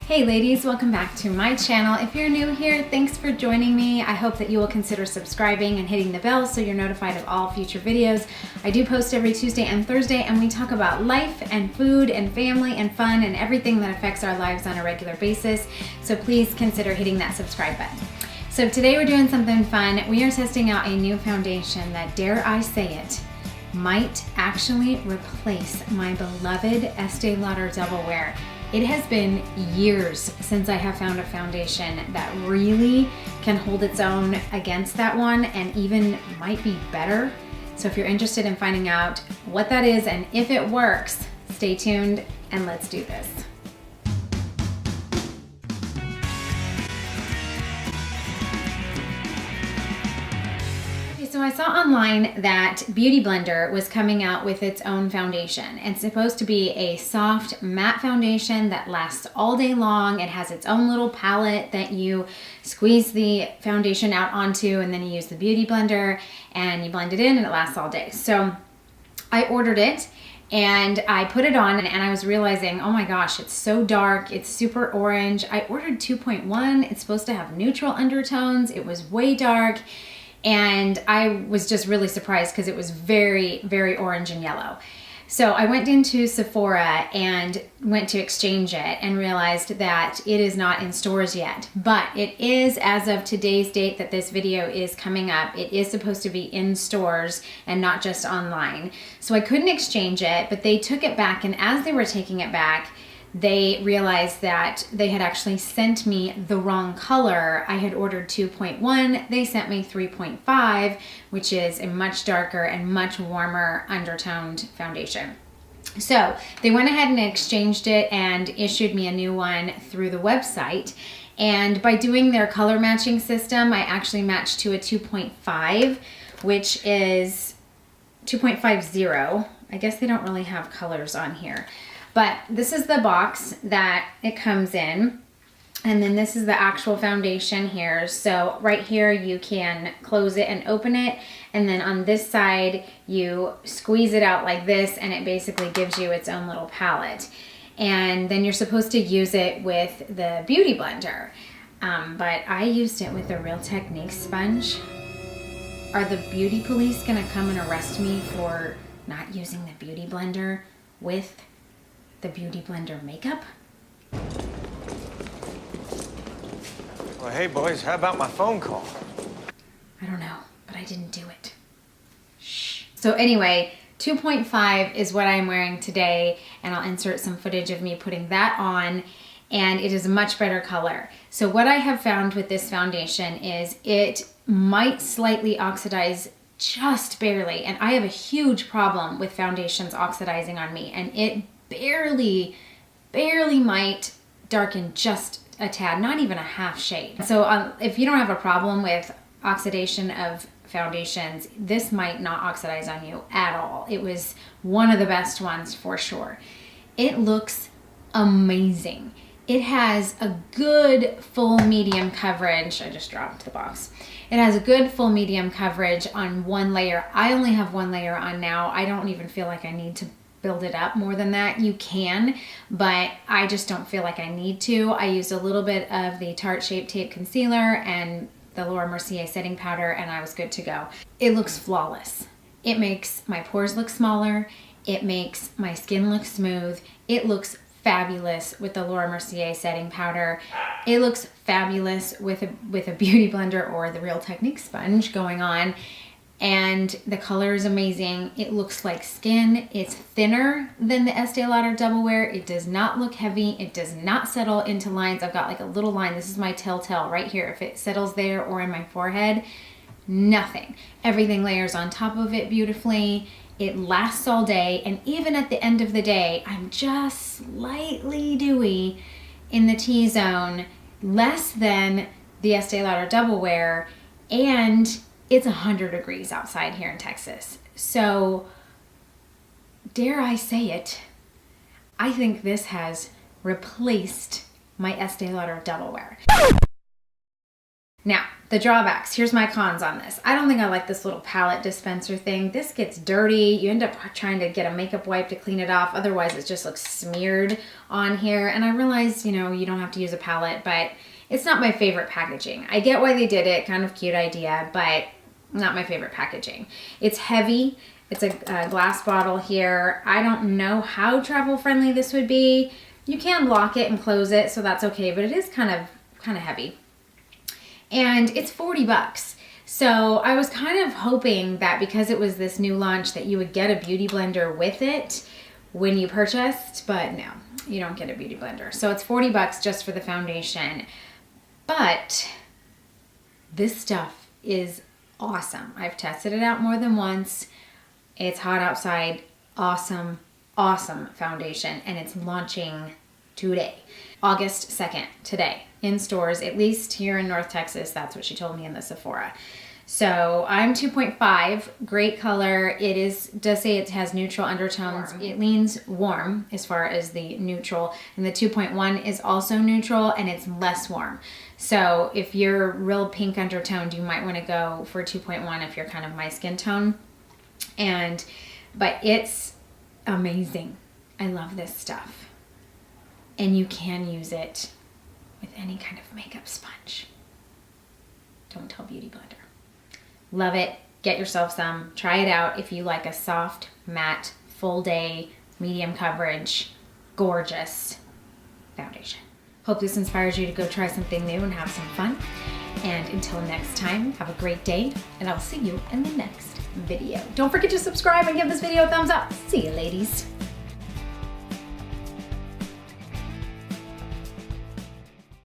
Hey ladies, welcome back to my channel. If you're new here, thanks for joining me. I hope that you will consider subscribing and hitting the bell so you're notified of all future videos. I do post every Tuesday and Thursday, and we talk about life and food and family and fun and everything that affects our lives on a regular basis. So please consider hitting that subscribe button. So today we're doing something fun. We are testing out a new foundation that, dare I say it, might actually replace my beloved Estee Lauder Double Wear. It has been years since I have found a foundation that really can hold its own against that one and even might be better. So if you're interested in finding out what that is and if it works, stay tuned and let's do this. So I saw online that Beauty Blender was coming out with its own foundation. It's supposed to be a soft matte foundation that lasts all day long. It has its own little palette that you squeeze the foundation out onto, and then you use the Beauty Blender and you blend it in and it lasts all day. So I ordered it and I put it on and I was realizing, oh my gosh, it's so dark. It's super orange. I ordered 2.1. It's supposed to have neutral undertones. It was way dark. And I was just really surprised because it was very, very orange and yellow. So I went into Sephora and went to exchange it and realized that it is not in stores yet. But it is, as of today's date that this video is coming up, it is supposed to be in stores and not just online. So I couldn't exchange it, but they took it back, and as they were taking it back, they realized that they had actually sent me the wrong color. I had ordered 2.1, they sent me 3.5, which is a much darker and much warmer undertoned foundation. So they went ahead and exchanged it and issued me a new one through the website. And by doing their color matching system, I actually matched to a 2.5, which is 2.50. I guess they don't really have colors on here. But this is the box that it comes in, and then this is the actual foundation here. So right here you can close it and open it, and then on this side you squeeze it out like this, and it basically gives you its own little palette. And then you're supposed to use it with the Beauty Blender, but I used it with the Real Techniques sponge. Are the beauty police gonna come and arrest me for not using the Beauty Blender with the Beauty Blender makeup? Well, hey boys, how about my phone call? I don't know, but I didn't do it. Shh. So anyway, 2.5 is what I'm wearing today, and I'll insert some footage of me putting that on, and it is a much better color. So what I have found with this foundation is it might slightly oxidize, just barely, and I have a huge problem with foundations oxidizing on me, and it barely might darken just a tad, not even a half shade. So if you don't have a problem with oxidation of foundations, this might not oxidize on you at all. It was one of the best ones for sure. It looks amazing. It has a good full medium coverage. I just dropped the box. It has a good full medium coverage on one layer. I only have one layer on now. I don't even feel like I need to build it up more than that. You can, but I just don't feel like I need to. I used a little bit of the Tarte Shape Tape Concealer and the Laura Mercier setting powder, and I was good to go. It looks flawless. It makes my pores look smaller. It makes my skin look smooth. It looks fabulous with the Laura Mercier setting powder. It looks fabulous with a Beauty Blender or the Real Techniques sponge going on. And the color is amazing. It looks like skin. It's thinner than the Estee Lauder Double Wear. It does not look heavy. It does not settle into lines. I've got like a little line. This is my telltale right here. If it settles there or in my forehead, nothing. Everything layers on top of it beautifully. It lasts all day. And even at the end of the day, I'm just slightly dewy in the T-zone, less than the Estee Lauder Double Wear, and it's 100 degrees outside here in Texas. So, dare I say it, I think this has replaced my Estee Lauder Double Wear. Now, the drawbacks. Here's my cons on this. I don't think I like this little palette dispenser thing. This gets dirty. You end up trying to get a makeup wipe to clean it off. Otherwise, it just looks smeared on here. And I realize, you know, you don't have to use a palette, but it's not my favorite packaging. I get why they did it. Kind of cute idea, but not my favorite packaging. It's heavy. It's a glass bottle here. I don't know how travel friendly this would be. You can lock it and close it, so that's okay, but it is kind of heavy. And it's 40 bucks. So I was kind of hoping that because it was this new launch that you would get a beauty blender with it when you purchased, but no, you don't get a beauty blender. So it's 40 bucks just for the foundation. But this stuff is awesome. I've tested it out more than once. It's hot outside. Awesome, awesome foundation. And it's launching today. August 2nd, today, in stores, at least here in North Texas. That's what she told me in the Sephora. So I'm 2.5, great color. It does say it has neutral undertones. Warm. It leans warm as far as the neutral, and the 2.1 is also neutral and it's less warm. So if you're real pink undertoned, you might want to go for 2.1 if you're kind of my skin tone. But it's amazing. I love this stuff. And you can use it with any kind of makeup sponge. Don't tell Beauty Blender. Love it. Get yourself some. Try it out if you like a soft, matte, full day, medium coverage, gorgeous foundation. Hope this inspires you to go try something new and have some fun. And until next time, have a great day, and I'll see you in the next video. Don't forget to subscribe and give this video a thumbs up. See you, ladies.